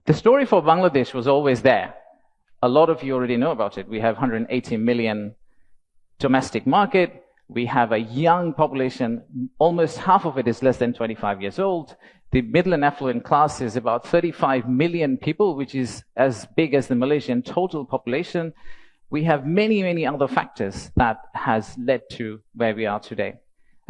The story for Bangladesh was always there. A lot of you already know about it. We have 180 million domestic market. We have a young population. Almost half of it is less than 25 years old. The middle and affluent class is about 35 million people, which is as big as the Malaysian total population. We have many, many other factors that has led to where we are today.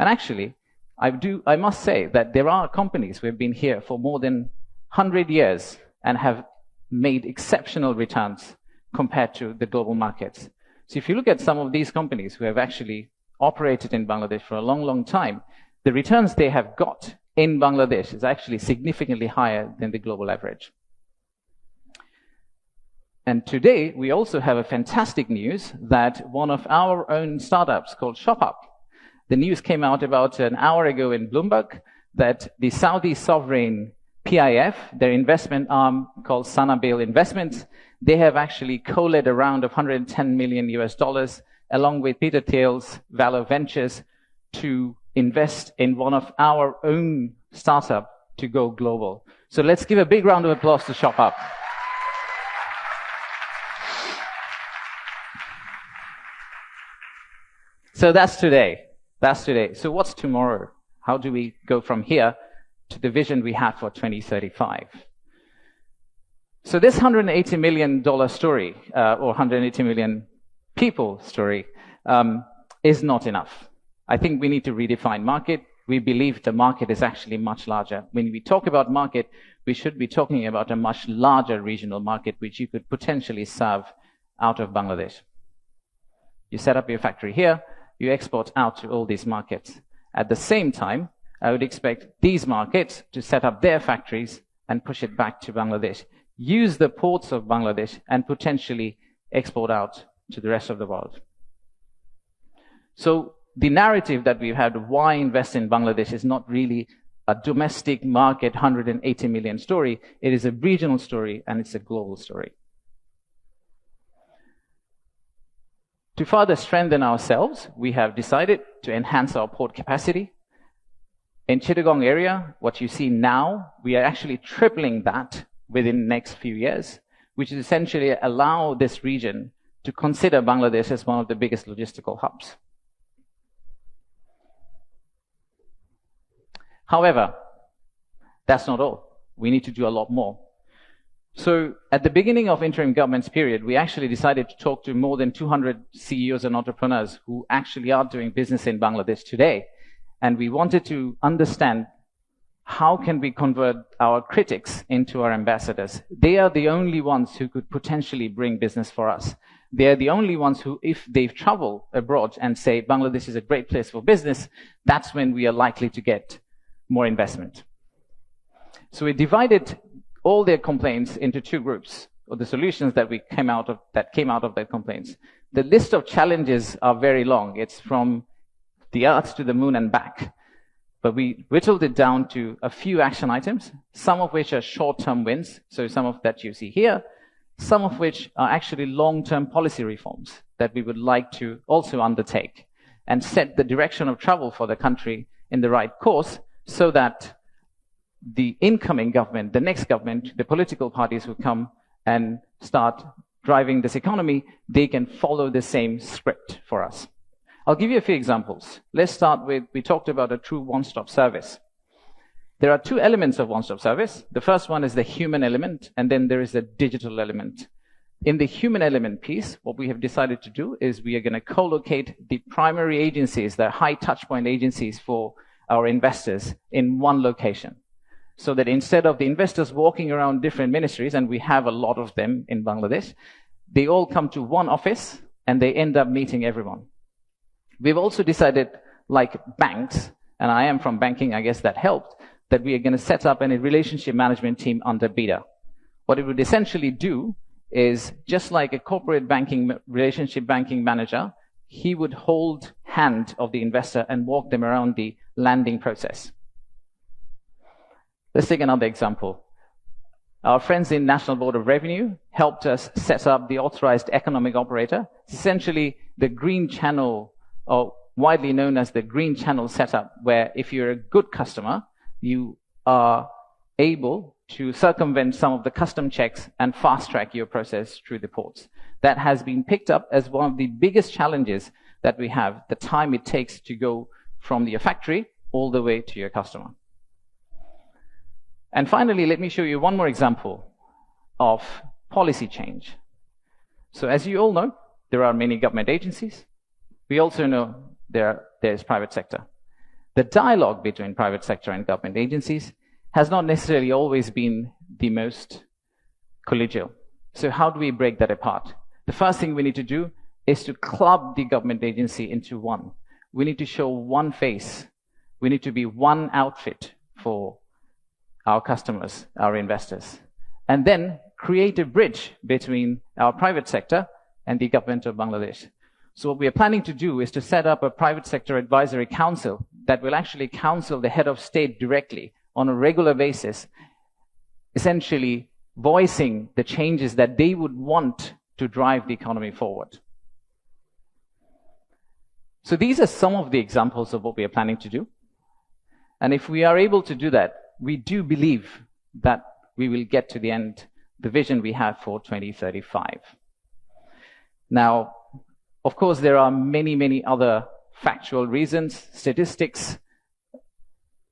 And actually, I must say that there are companies who have been here for more than 100 years and have made exceptional returns compared to the global markets. So if you look at some of these companies who have actually operated in Bangladesh for a long, long time, the returns they have got in Bangladesh is actually significantly higher than the global average. And today, we also have a fantastic news that one of our own startups called ShopUp, the news came out about an hour ago in Bloomberg that the Saudi sovereign PIF, their investment arm called Sanabil Investments, they have actually co-led a round of $110 million US, along with Peter Thiel's Valor Ventures, to invest in one of our own startup to go global. So let's give a big round of applause to ShopUp. So that's today. That's today. So what's tomorrow? How do we go from here to the vision we had for 2035? So this $180 million story, or 180 million people story, is not enough. I think we need to redefine market. We believe the market is actually much larger. When we talk about market, we should be talking about a much larger regional market, which you could potentially serve out of Bangladesh. You set up your factory here, you export out to all these markets. At the same time, I would expect these markets to set up their factories and push it back to Bangladesh. Use the ports of Bangladesh and potentially export out to the rest of the world. So the narrative that we've had, why invest in Bangladesh, is not really a domestic market 180 million story. It is a regional story and it's a global story. To further strengthen ourselves, we have decided to enhance our port capacity. In Chittagong area, what you see now, we are actually tripling that within the next few years, which is essentially allow this region to consider Bangladesh as one of the biggest logistical hubs. However, that's not all. We need to do a lot more. So at the beginning of interim government's period, we actually decided to talk to more than 200 CEOs and entrepreneurs who actually are doing business in Bangladesh today. And we wanted to understand how can we convert our critics into our ambassadors. They are the only ones who could potentially bring business for us. They are the only ones who, if they've traveled abroad and say Bangladesh is a great place for business, that's when we are likely to get more investment. So we divided all their complaints into two groups, or the solutions that came out of their complaints. The list of challenges are very long. It's from the earth to the moon and back. But we whittled it down to a few action items, some of which are short-term wins, so some of that you see here, some of which are actually long-term policy reforms that we would like to also undertake and set the direction of travel for the country in the right course, so that the incoming government, the next government, the political parties who come and start driving this economy, they can follow the same script for us. I'll give you a few examples. Let's start with, we talked about a true one-stop service. There are two elements of one-stop service. The first one is the human element, and then there is the digital element. In the human element piece, what we have decided to do is we are going to co-locate the primary agencies, the high touchpoint agencies for our investors in one location. So that instead of the investors walking around different ministries, and we have a lot of them in Bangladesh, they all come to one office and they end up meeting everyone. We've also decided, like banks, and I am from banking, I guess that helped, that we are going to set up a relationship management team under Bida. What it would essentially do is, just like a corporate banking, relationship banking manager, he would hold hand of the investor and walk them around the landing process. Let's take another example. Our friends in National Board of Revenue helped us set up the authorized economic operator. It's essentially the green channel, or widely known as the green channel setup, where if you're a good customer, you are able to circumvent some of the custom checks and fast track your process through the ports. That has been picked up as one of the biggest challenges that we have, the time it takes to go from your factory all the way to your customer. And finally, let me show you one more example of policy change. So as you all know, there are many government agencies. We also know there is private sector. The dialogue between private sector and government agencies has not necessarily always been the most collegial. So how do we break that apart? The first thing we need to do is to club the government agency into one. We need to show one face. We need to be one outfit for our customers, our investors, and then create a bridge between our private sector and the government of Bangladesh. So what we are planning to do is to set up a private sector advisory council that will actually counsel the head of state directly on a regular basis, essentially voicing the changes that they would want to drive the economy forward. So these are some of the examples of what we are planning to do. And if we are able to do that, we do believe that we will get to the end, the vision we have for 2035. Now, of course, there are many, many other factual reasons, statistics,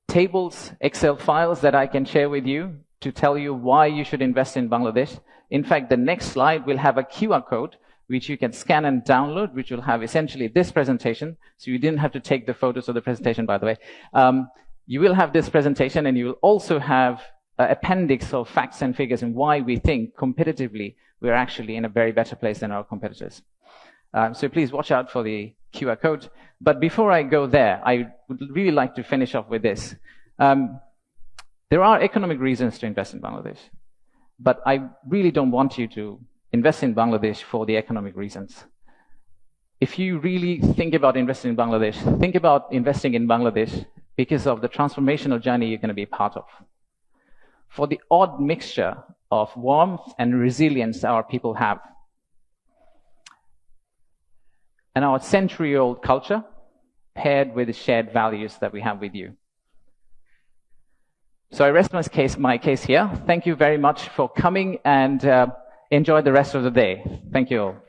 tables, Excel files that I can share with you to tell you why you should invest in Bangladesh. In fact, the next slide will have a QR code which you can scan and download, which will have essentially this presentation. So you didn't have to take the photos of the presentation, by the way. You will have this presentation, and you will also have an appendix of facts and figures and why we think competitively we're actually in a very better place than our competitors. So please watch out for the QR code. But before I go there, I would really like to finish off with this. There are economic reasons to invest in Bangladesh, but I really don't want you to invest in Bangladesh for the economic reasons. If you really think about investing in Bangladesh, think about investing in Bangladesh because of the transformational journey you're going to be part of. For the odd mixture of warmth and resilience our people have, and our century-old culture paired with the shared values that we have with you. So I rest my case here. Thank you very much for coming, and enjoy the rest of the day. Thank you all.